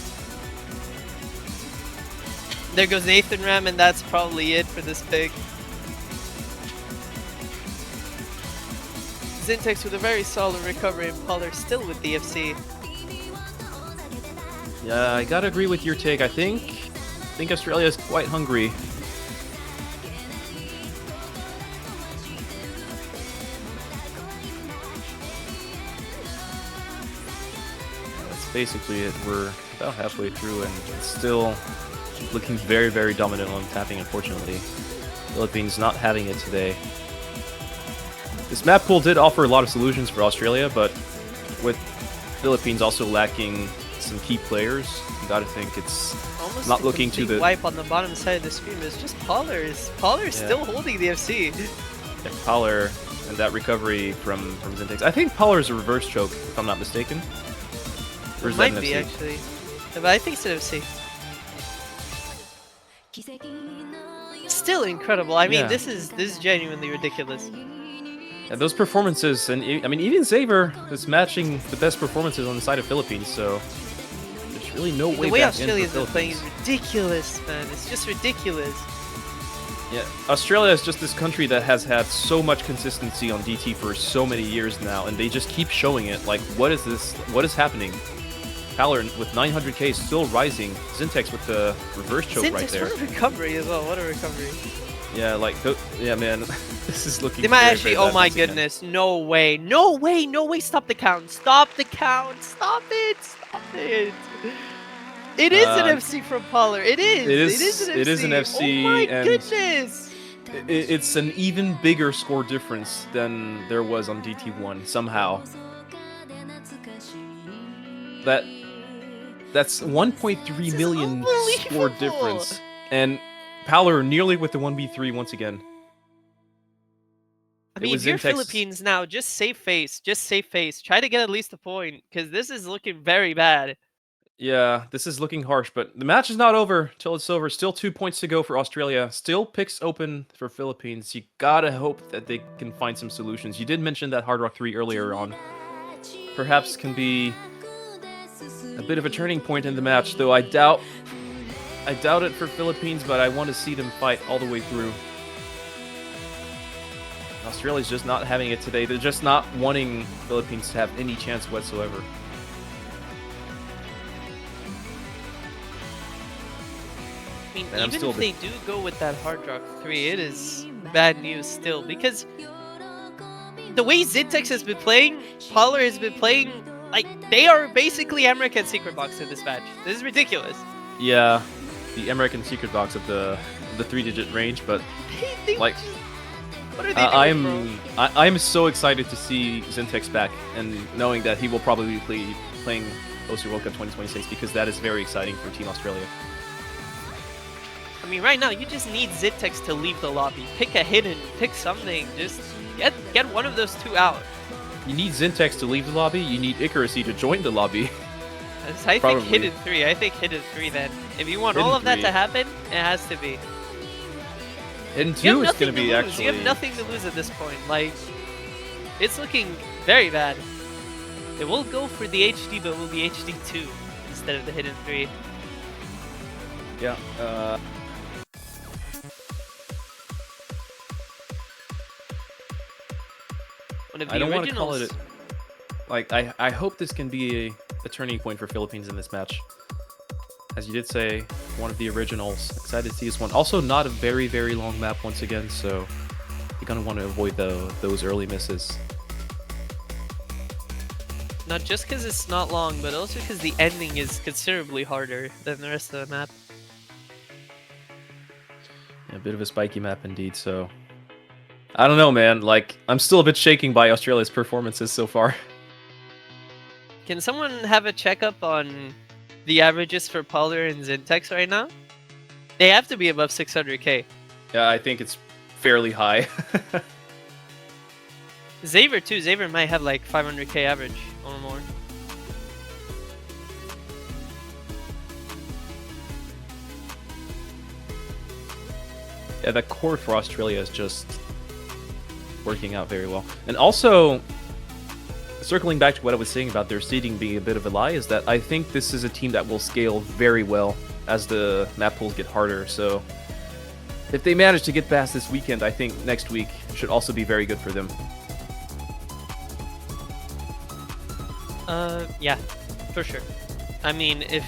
There goes Nathan Ram, and that's probably it for this pick. Zintex with a very solid recovery, and Pollard still with the FC. Yeah, I gotta agree with your take. I think Australia is quite hungry. That's basically it. We're about halfway through, and it's still looking very, very dominant on tapping, unfortunately. Philippines not having it today. This map pool did offer a lot of solutions for Australia, but with Philippines also lacking some key players, you gotta think it's almost not looking to the wipe on the bottom side of the screen. It's just Pollard. Pollard's still holding the FC. Yeah, Pollard and that recovery from Zintex. I think Pollard's a reverse choke, if I'm not mistaken. Or is that Might an be FC? actually, yeah, but I think it's an FC. Still incredible. I mean, Yeah. this is genuinely ridiculous. Yeah, those performances, and I mean, even Xavier is matching the best performances on the side of Philippines, so there's really no way The way back Australia's in been for playing is Philippines. ridiculous, man. It's just ridiculous. Yeah, Australia is just this country that has had so much consistency on DT for so many years now, and they just keep showing it. Like, what is this? What is happening? Pollard with 900k still rising. Zintex with the reverse choke right there. What a recovery as well. What a recovery. Yeah, like, yeah, man, this is looking. They might very, actually. very Oh bad my once again. goodness! No way! No way! No way! Stop the count! Stop the count! Stop it! Stop it! It is an FC from Pollard. It is. It is an FC. Oh my and goodness! It's an even bigger score difference than there was on DT1 somehow. That's 1.3 million score difference, and Pollard nearly with the 1v3 once again. I mean, if you're Philippines now, just save face. Just save face. Try to get at least a point, because this is looking very bad. Yeah, this is looking harsh, but the match is not over till it's over. Still 2 points to go for Australia. Still picks open for Philippines. You gotta hope that they can find some solutions. You did mention that Hard Rock 3 earlier on. Perhaps can be a bit of a turning point in the match, though I doubt it for Philippines, but I want to see them fight all the way through. Australia's just not having it today. They're just not wanting Philippines to have any chance whatsoever. I mean, And even if they do go with that Hard Rock 3, it is bad news still, because the way Zintex has been playing, Pollard has been playing, like, they are basically American Secret Box in this match. This is ridiculous. Yeah, the American Secret Box of the 3-digit range, but like, what are they doing, I'm so excited to see Zintex back and knowing that he will probably be playing OC World Cup 2026, because that is very exciting for Team Australia. I mean, right now, you just need Zintex to leave the lobby. Pick a hidden, pick something. Just get one of those two out. You need Zintex to leave the lobby. You need Icaracy to join the lobby. I think hidden 3. I think hidden 3 then. If you want all of that to happen, it has to be. Hidden 2 is going to be actually... You have nothing to lose at this point. Like, it's looking very bad. They will go for the HD, but it will be HD 2 instead of the hidden 3. Yeah, I don't want to call it. Like, I hope this can be a turning point for Philippines in this match. As you did say, one of the originals. Excited to see this one. Also, not a very, very long map once again, so you're gonna want to avoid those early misses. Not just because it's not long, but also because the ending is considerably harder than the rest of the map. Yeah, a bit of a spiky map indeed, so... I don't know, man. Like, I'm still a bit shaken by Australia's performances so far. Can someone have a checkup on the averages for Pollard and Zintex right now? They have to be above 600k. Yeah, I think it's fairly high. Xavier too. Xavier might have like 500k average or more. Yeah, that core for Australia is just working out very well. And also, circling back to what I was saying about their seeding being a bit of a lie, is that I think this is a team that will scale very well as the map pools get harder. So if they manage to get past this weekend, I think next week should also be very good for them. Yeah, for sure. I mean, if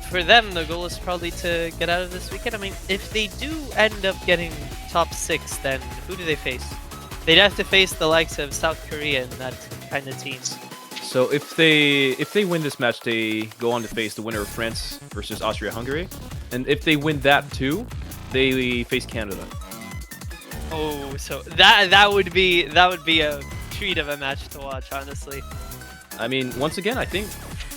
for them the goal is probably to get out of this weekend. I mean, if they do end up getting top 6, then who do they face? They'd have to face the likes of South Korea and that kind of team. So if they win this match, they go on to face the winner of France versus Austria-Hungary, and if they win that too, they face Canada. Oh, so that would be a treat of a match to watch, honestly. I mean, once again, I think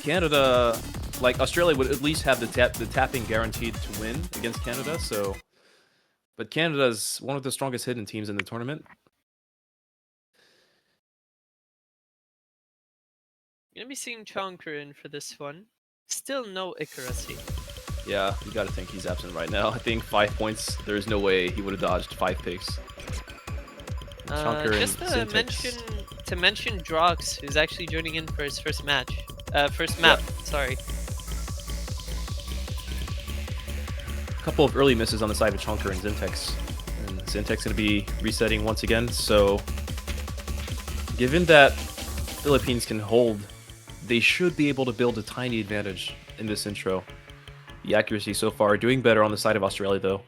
Canada, like Australia, would at least have the tapping guaranteed to win against Canada. So, but Canada's one of the strongest hidden teams in the tournament. Gonna be seeing Chonker in for this one. Still no Icarusy. Yeah, you gotta think he's absent right now. I think 5 points. There's no way he would have dodged 5 picks. Just to mention Drox, who's actually joining in for his first match. First map, sorry. A couple of early misses on the side of Chonker and Zintex. And Zintex gonna be resetting once again, so given that Philippines can hold, they should be able to build a tiny advantage in this intro. The accuracy so far doing better on the side of Australia though.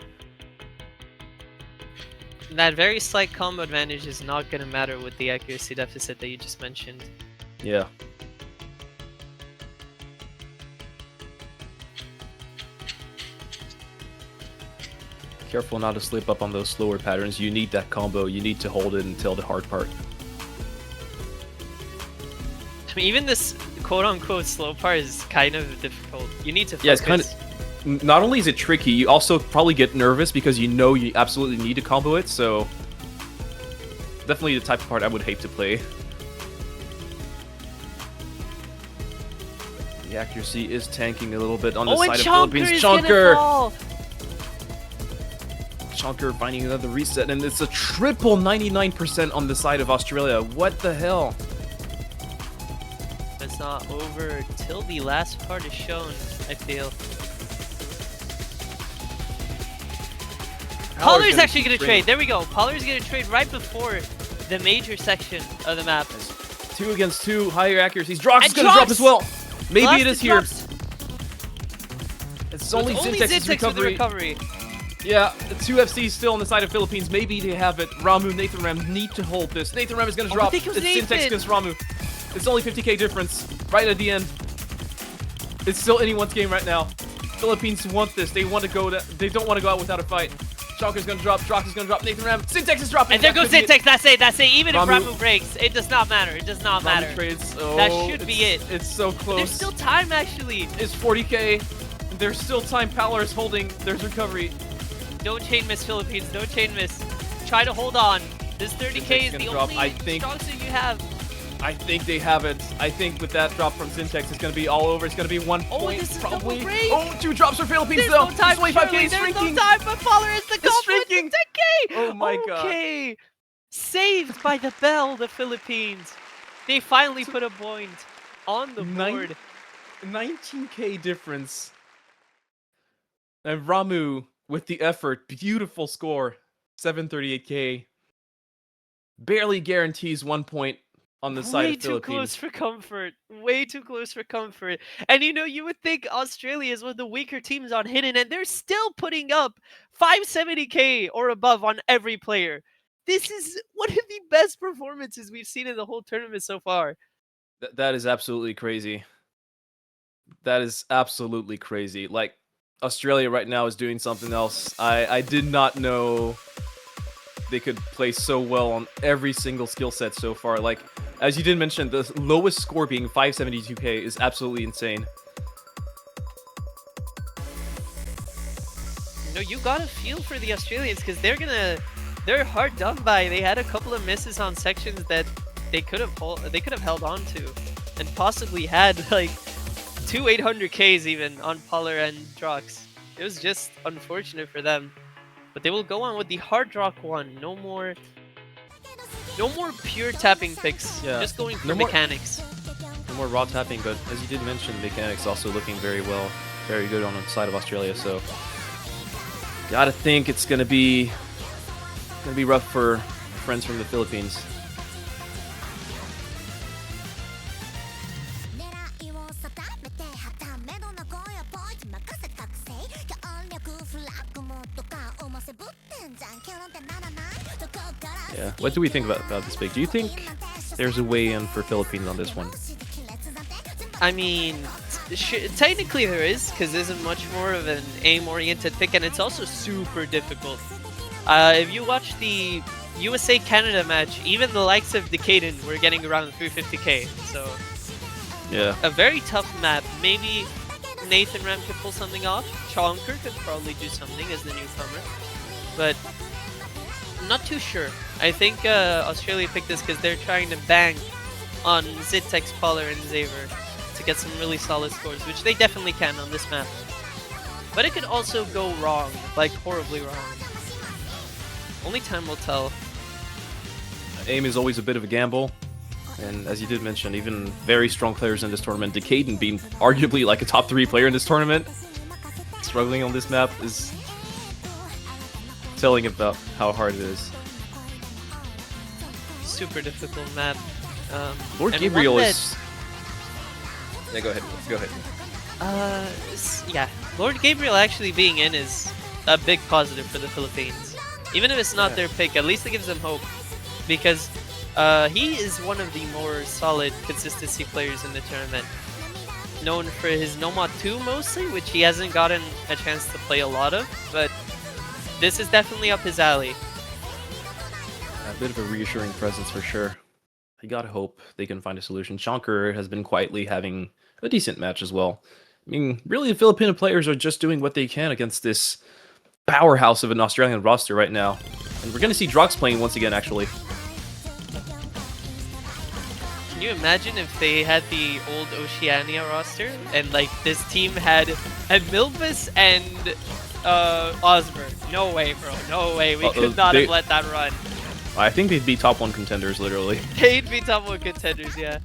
That very slight combo advantage is not going to matter with the accuracy deficit that you just mentioned. Yeah. Careful not to slip up on those slower patterns. You need that combo. You need to hold it until the hard part. I mean, even this quote-unquote slow part is kind of difficult. You need to focus. Yeah, it's kind of... Not only is it tricky, you also probably get nervous because you know you absolutely need to combo it, so... Definitely the type of part I would hate to play. The accuracy is tanking a little bit on the side of Philippines. Chonker! Chonker finding another reset, and it's a triple 99% on the side of Australia. What the hell? It's not over till the last part is shown, I feel. Pollar's actually going to trade. There we go. Pollar's going to trade right before the major section of the map. 2 against 2, higher accuracies. Drox is going to drop as well. Maybe it is here. It's only Zintex's recovery. Yeah, the 2 FCs still on the side of Philippines. Maybe they have it. Ramu, Nathan Ram need to hold this. Nathan Ram is going to drop. It's Zintex against Ramu. It's only 50k difference right at the end. It's still anyone's game right now. Philippines want this. They want to go. They don't want to go out without a fight. Chonker's gonna drop. Drox is gonna drop. Nathan Ram. Zintex is dropping. And there goes Zintex. That's it. That's it. Even if Ramu breaks, it does not matter. It does not matter. Trades. Oh, that should be it. It's so close. But there's still time actually. It's 40k. There's still time. Power is holding. There's recovery. Don't chain miss, Philippines. Don't chain miss. Try to hold on. This 30k is the only strong suit you have. I think they have it. I think with that drop from Zintex, it's going to be all over. It's going to be 1 point, this is probably. Double break. Oh, 2 drops for Philippines, There's though. No time, 25k is There's shrinking. no time, but Polar is the combo. Shrinking. 10k. Oh my god. Okay. Saved by the bell, the Philippines. They finally put a point on the board. 19k difference. And Ramu with the effort. Beautiful score. 738k. Barely guarantees 1 point on the side of Philippines. Way too close for comfort. Way too close for comfort. And you know, you would think Australia is one of the weaker teams on Hidden, and they're still putting up 570k or above on every player. This is one of the best performances we've seen in the whole tournament so far. That is absolutely crazy. That is absolutely crazy. Like, Australia right now is doing something else. I did not know they could play so well on every single skill set so far. Like, as you did mention, the lowest score being 572k is absolutely insane. No, you gotta feel for the Australians because they're hard done by. They had a couple of misses on sections that they could have held on to, and possibly had like 2 800Ks even on Polar and Drox. It was just unfortunate for them. But they will go on with the hard rock one. No more pure tapping picks. Yeah. Just going for No more- mechanics. No more raw tapping, but as you did mention, mechanics also looking very well, very good on the side of Australia. So, gotta think it's gonna be rough for friends from the Philippines. Yeah. What do we think about this pick? Do you think there's a way in for Philippines on this one? I mean, technically there is, because this is much more of an aim-oriented pick, and it's also super difficult. If you watch the USA-Canada match, even the likes of Decaden were getting around 350k, so Yeah. a very tough map. Maybe Nathan Ram could pull something off. Chonker could probably do something as the newcomer, but I'm not too sure. I think Australia picked this because they're trying to bank on Zitex, Polar, and Xaver to get some really solid scores, which they definitely can on this map. But it could also go wrong, like horribly wrong. Only time will tell. Aim is always a bit of a gamble, and as you did mention, even very strong players in this tournament, Decaden being arguably like a top 3 player in this tournament, struggling on this map is telling about how hard it is. Super difficult map. Lord and Gabriel one is... Yeah, go ahead. Go ahead. Yeah, Lord Gabriel actually being in is a big positive for the Philippines. Even if it's not Yeah. their pick, at least it gives them hope. Because he is one of the more solid consistency players in the tournament. Known for his Nomad 2 mostly, which he hasn't gotten a chance to play a lot of, but this is definitely up his alley. A bit of a reassuring presence for sure. I gotta hope they can find a solution. Chonker has been quietly having a decent match as well. I mean, really, the Filipino players are just doing what they can against this powerhouse of an Australian roster right now. And we're gonna see Drox playing once again, actually. Can you imagine if they had the old Oceania roster and like this team had Milbus and Osborne? No way, bro. No way. We could not have let that run. I think they'd be top 1 contenders, literally. They'd be top 1 contenders, yeah.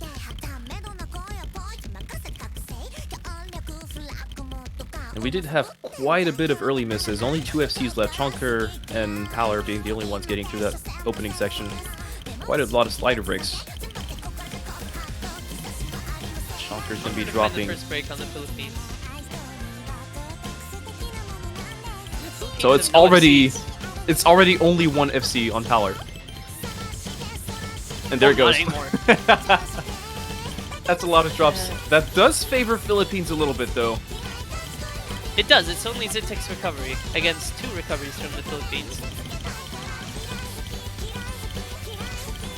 And we did have quite a bit of early misses. Only 2 FCs left. Chonker and Paler being the only ones getting through that opening section. Quite a lot of slider breaks. Chonker's gonna be dropping. The first break on the Philippines. So it's already only 1 FC on Paler. And there it goes. That's a lot of drops. That does favor Philippines a little bit, though. It does. It's only Zitex recovery against 2 recoveries from the Philippines.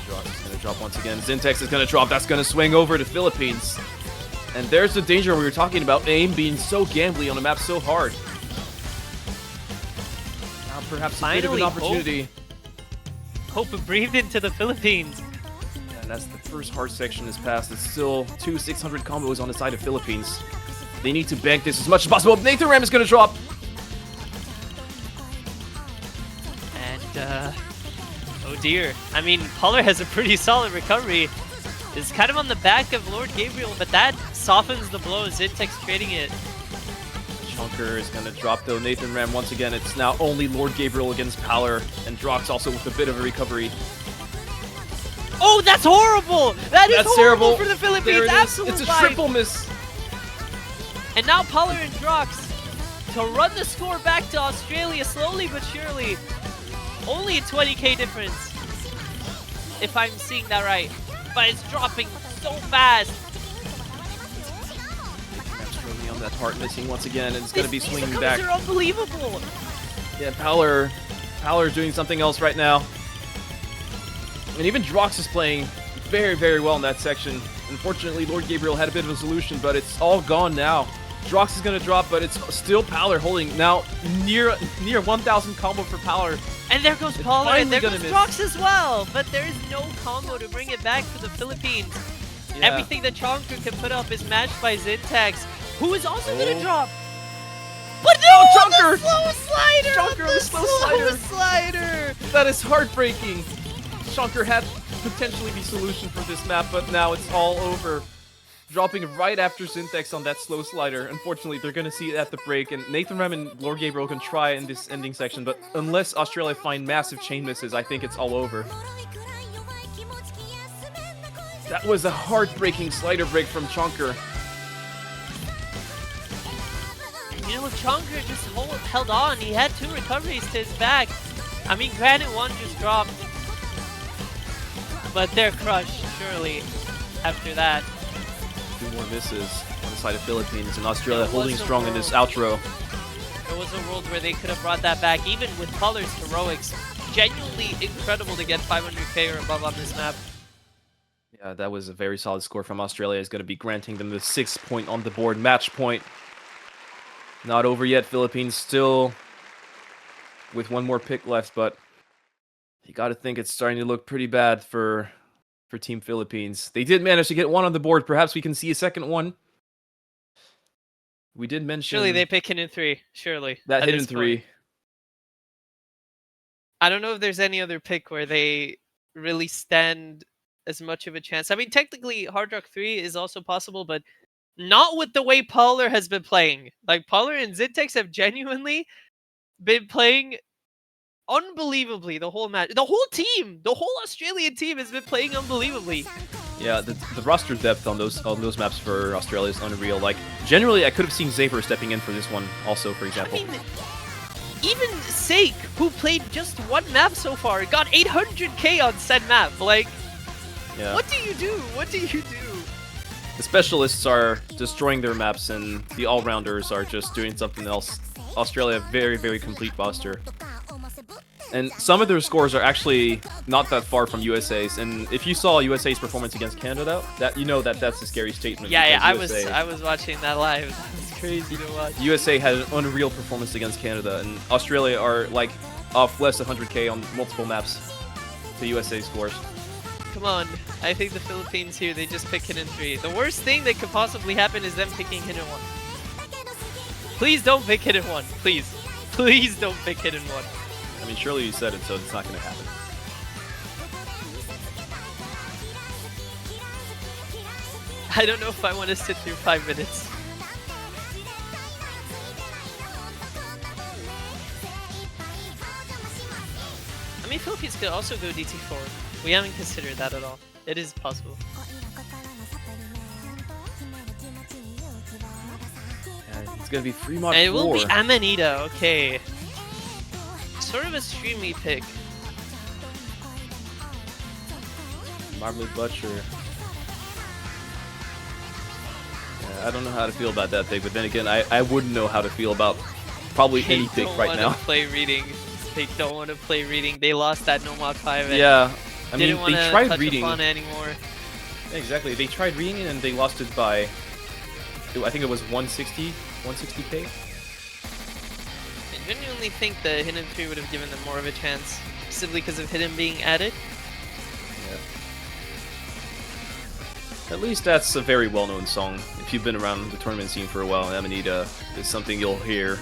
Drox is going to drop once again. Zintex is going to drop. That's going to swing over to Philippines. And there's the danger we were talking about. AIM being so gambly on a map so hard. Now perhaps a bit of an opportunity. Hope breathed into the Philippines. And as the first hard section is passed, it's still 2 600 combos on the side of Philippines. They need to bank this as much as possible. Nathan Ram is going to drop. And, oh dear. I mean, Polar has a pretty solid recovery. It's kind of on the back of Lord Gabriel, but that softens the blow. Zintex trading it. Chonker is going to drop, though. Nathan Ram, once again, it's now only Lord Gabriel against Paler. And Drox also with a bit of a recovery. Oh, that's horrible! That's horrible terrible for the Philippines. Absolute It's a fight. triple miss. And now Polar and Drox to run the score back to Australia slowly but surely. Only a 20k difference, if I'm seeing that right. But it's dropping so fast. Ram's on that part, missing once again, and it's going to be swinging back. These are unbelievable. Yeah, Paler doing something else right now. And even Drox is playing very, very well in that section. Unfortunately, Lord Gabriel had a bit of a solution, but it's all gone now. Drox is going to drop, but it's still Paler holding now near 1,000 combo for Paler. And there goes Polar, and there goes miss. Drox as well. But there is no combo to bring it back for the Philippines. Yeah. Everything that Chonker can put up is matched by Zintex, who is also going to drop. But no, Chunker! the slow slider! Chunker on the slow slider! That is heartbreaking. Chunker had potentially the solution for this map, but now it's all over. Dropping right after Zintex on that slow slider. Unfortunately, they're going to see it at the break, and Nathan Ram and Lord Gabriel can try in this ending section, but unless Australia find massive chain misses, I think it's all over. That was a heartbreaking slider break from Chunker. You know, Chunker just held on. He had 2 recoveries to his back. I mean, granted, one just dropped. But they're crushed, surely, after that. 2 more misses on the side of Philippines, and Australia holding strong in this outro. There was a world where they could have brought that back, even with Pollard's heroics. Genuinely incredible to get 500k or above on this map. Yeah, that was a very solid score from Australia. Is going to be granting them the 6th point on the board, match point. Not over yet. Philippines still with 1 more pick left, but you got to think it's starting to look pretty bad for Team Philippines. They did manage to get 1 on the board. Perhaps we can see a second one. We did mention... Surely they pick Hidden 3. Surely. That Hidden 3. I don't know if there's any other pick where they really stand as much of a chance. I mean, technically, Hard Rock 3 is also possible, but not with the way Pollard has been playing. Like, Pollard and Zintex have genuinely been playing unbelievably the whole match. The whole team, the whole Australian team has been playing unbelievably. Yeah, the roster depth on those maps for Australia is unreal. Like, generally, I could have seen Xavier stepping in for this one also, for example. I mean, even Sake, who played just 1 map so far, got 800k on said map. Like, yeah. What do you do? What do you do? The specialists are destroying their maps, and the all-rounders are just doing something else. Australia, very, very complete roster. And some of their scores are actually not that far from USA's. And if you saw USA's performance against Canada, that you know that's a scary statement. Yeah, I was watching that live. That was crazy to watch. USA had an unreal performance against Canada, and Australia are like off less than 100k on multiple maps to USA scores. Come on, I think the Philippines here, they just pick Hidden 3. The worst thing that could possibly happen is them picking Hidden 1. Please don't pick Hidden 1, please. Please don't pick Hidden 1. I mean, surely you said it, so it's not going to happen. I don't know if I want to sit through 5 minutes. I mean, Philippines could also go DT4. We haven't considered that at all. It is possible. It's going to be Fremont and it 4. will be Amanita, okay. Sort of a streamy pick. Marmalade Butcher. Yeah, I don't know how to feel about that pick, but then again, I wouldn't know how to feel about probably any pick right now. Play reading. They don't want to play reading. They lost that No Mod 5. Yeah, I mean, they tried reading. Anymore. Yeah, exactly. They tried reading and they lost it by, I think it was 160k. I genuinely think the Hidden 3 would have given them more of a chance, simply because of Hidden being added. Yeah. At least that's a very well-known song. If you've been around the tournament scene for a while, Amanita is something you'll hear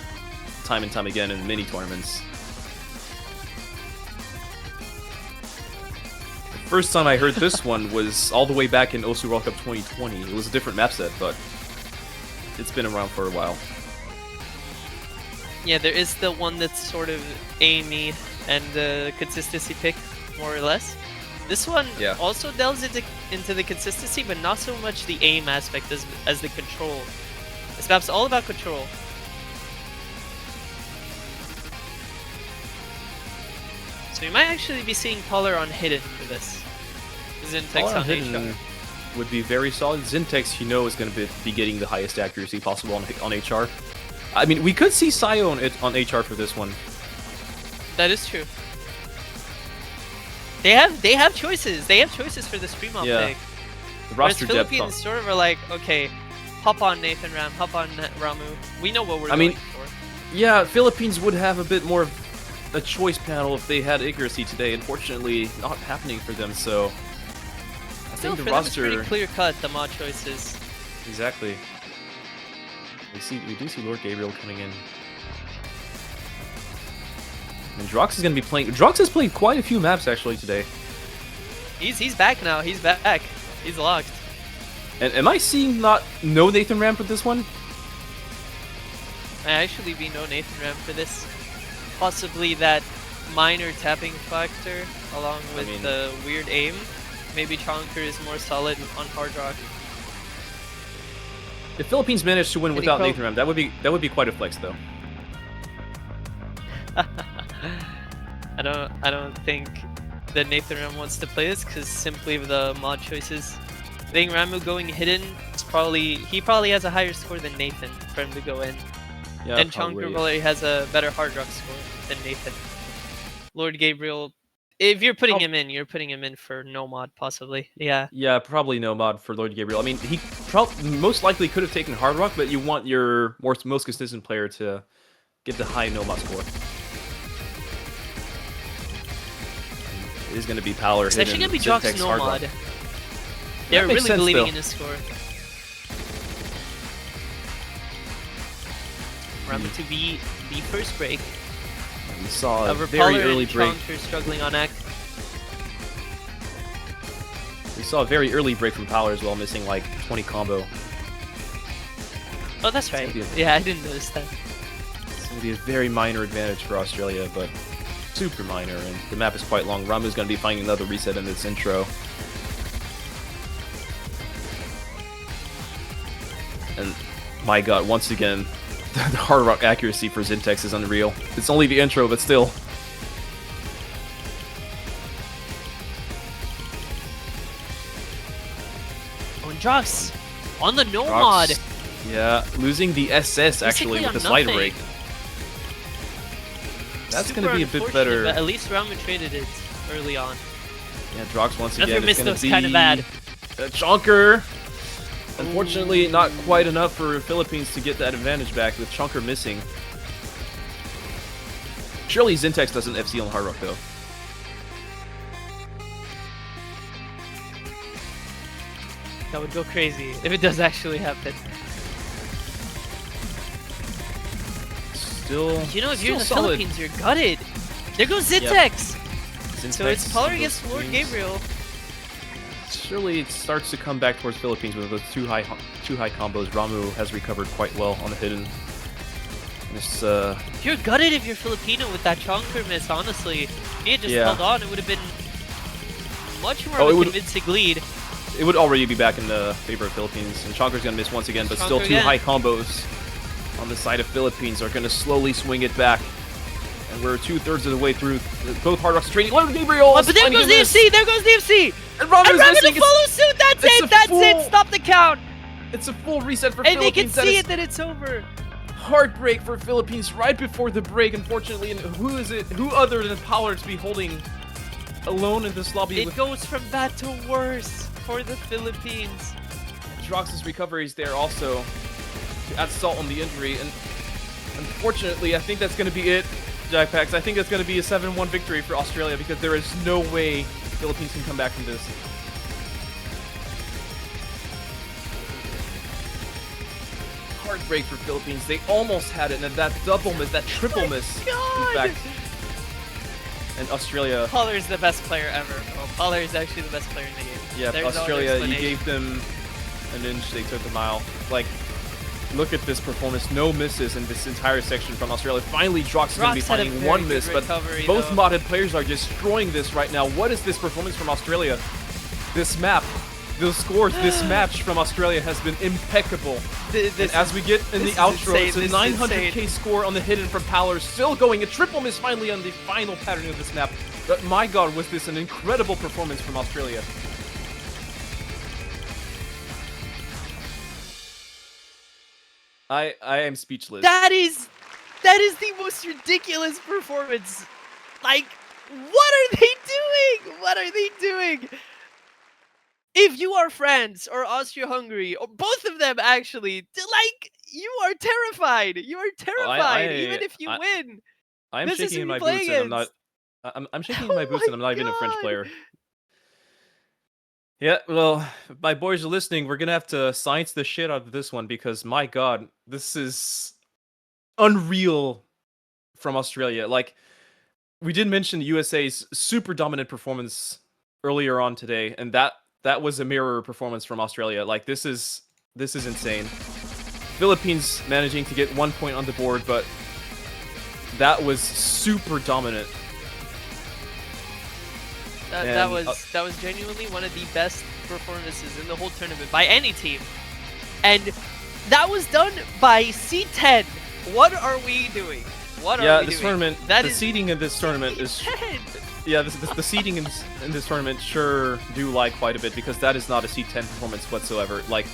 time and time again in many tournaments. The first time I heard this one was all the way back in Osu World Cup 2020. It was a different map set, but it's been around for a while. Yeah, there is the one that's sort of aimy and consistency pick, more or less. This one also delves into the consistency, but not so much the aim aspect as the control. This map's all about control. So you might actually be seeing Polar on Hidden for this. Zintex on HR. Would be very solid. Zintex, you know, is going to be getting the highest accuracy possible on HR. I mean, we could see Sayo on HR for this one. That is true. They have choices. They have choices for the stream pick. The roster depth. Philippines sort of are like, okay, hop on Nathan Ram, hop on Ramu. We know what we're looking for. Yeah, Philippines would have a bit more of a choice panel if they had accuracy today. Unfortunately, not happening for them. So I think the roster is pretty clear cut. The mod choices. Exactly. We do see Lord Gabriel coming in. And Drox is going to be playing. Drox has played quite a few maps actually today. He's back now. He's back. He's locked. And am I seeing no Nathan Ram for this one? I actually be no Nathan Ram for this. Possibly that minor tapping factor along with the weird aim. Maybe Chonker is more solid on Hard Rock. If Philippines managed to win without Nathan Ram, that would be quite a flex though. I don't think that Nathan Ram wants to play this because simply of the mod choices. I think Ramu going hidden is he probably has a higher score than Nathan for him to go in. Yeah, and Chonker probably has a better Hard Rock score than Nathan. Lord Gabriel, if you're putting him in, you're putting him in for no mod possibly. Yeah. Yeah, probably no mod for Lord Gabriel. I mean, he most likely could have taken Hard Rock, but you want your most consistent player to get the high no mod score. It is going to be Power. It's actually going to be Jock's no mod. They're really believing in his score. Ramu to be the first break. We saw a very early break. Struggling on Act. We saw a very early break from Power as well, missing like 20 combo. Oh, that's right. Yeah, I didn't notice that. It's going to be a very minor advantage for Australia, but super minor, and the map is quite long. Ramu's going to be finding another reset in this intro. And my god, once again, the Hard Rock accuracy for Zintex is unreal. It's only the intro, but still. Oh, and Jox on the no mod. Yeah, losing the SS actually with the slide break. That's going to be a bit better. But at least Ramu traded it early on. Yeah, Drox once again. Another miss was kind of bad. Chonker. Unfortunately, not quite enough for Philippines to get that advantage back with Chonker missing. Surely Zintex doesn't FC on Hard Rock though. That would go crazy if it does actually happen. Still, you know, if you're in the Philippines, you're gutted. There goes Zintex. Yep. So it's Polar against Lord Gabriel. Surely it starts to come back towards Philippines with those two high combos. Ramu has recovered quite well on the hidden. This, you're gutted if you're Filipino with that Chonker miss, honestly. If he had just held on, it would have been much more of a convincing lead. It would already be back in the favor of Philippines. And Chonker's going to miss once again, but still two high combos on the side of Philippines are going to slowly swing it back. And we're 2/3 of the way through. Both Hard Rocks trading. Lord Gabriel! Oh, but there goes the FC! There goes the FC! And Ramu's missing! To follow suit! That's it! That's it! Stop the count! It's a full reset for Philippines. And Philippines. they can see it that it's over. Heartbreak for Philippines right before the break, unfortunately. And who is it? Who other than Power to be holding alone in this lobby? It goes from bad to worse for the Philippines. Drox's recovery is there also to add salt on the injury. And unfortunately, I think that's going to be it. JackPaX, I think that's going to be a 7-1 victory for Australia because there is no way the Philippines can come back from this. Heartbreak for Philippines. They almost had it, and that double miss, that triple miss, in fact. And Australia... Pollard is the best player ever. Oh, Pollard is actually the best player in the game. Yeah, there's Australia, you gave them an inch, they took a mile. Like, look at this performance. No misses in this entire section from Australia. Finally, Drox is going to be finding one miss, but both modded players are destroying this right now. What is this performance from Australia? This map, the scores, this match from Australia has been impeccable. And as we get in the outro, it's a 900k score on the hidden from Power, still going. A triple miss finally on the final pattern of this map. But my god, was this an incredible performance from Australia. I am speechless. That is the most ridiculous performance. Like, what are they doing? What are they doing? If you are France or Austria-Hungary, or both of them actually, like, you are terrified. You are terrified, even if you win. I'm shaking in my boots, and I'm shaking in my boots, and I'm not even a French player. Yeah, well, my boys are listening. We're gonna have to science the shit out of this one because, my god, this is unreal from Australia. Like, we did mention USA's super dominant performance earlier on today, and that was a mirror performance from Australia. Like this is insane. Philippines managing to get 1 point on the board, but that was super dominant. That was genuinely one of the best performances in the whole tournament by any team, and that was done by C10. What are we doing? What are we this doing? tournament. That the is seeding in this tournament is. Yeah, the seeding in this tournament sure do lie quite a bit because that is not a C10 performance whatsoever. Like,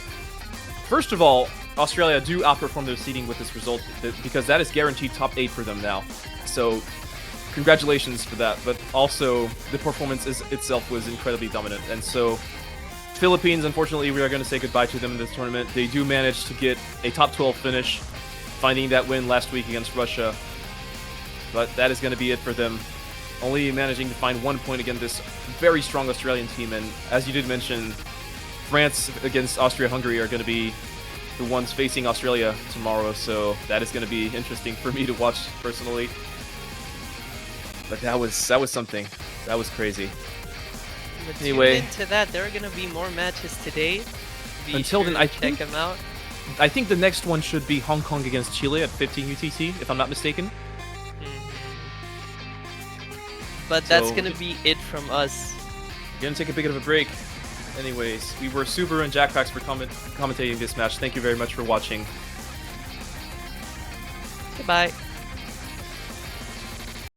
first of all, Australia do outperform their seeding with this result because that is guaranteed top 8 for them now. So, congratulations for that. But also, the performance itself was incredibly dominant. And so, Philippines, unfortunately, we are going to say goodbye to them in this tournament. They do manage to get a top 12 finish, finding that win last week against Russia. But that is going to be it for them. Only managing to find 1 point against this very strong Australian team. And as you did mention, France against Austria-Hungary are going to be the ones facing Australia tomorrow. So that is going to be interesting for me to watch personally. But that was something. That was crazy. But anyway, into that, there are going to be more matches today. Until then, I think check them out. I think the next one should be Hong Kong against Chile at 15 UTC, if I'm not mistaken. But that's going to be it from us. We're going to take a bit of a break. Anyways, we were Subaru and JackPaX for commentating this match. Thank you very much for watching. Goodbye.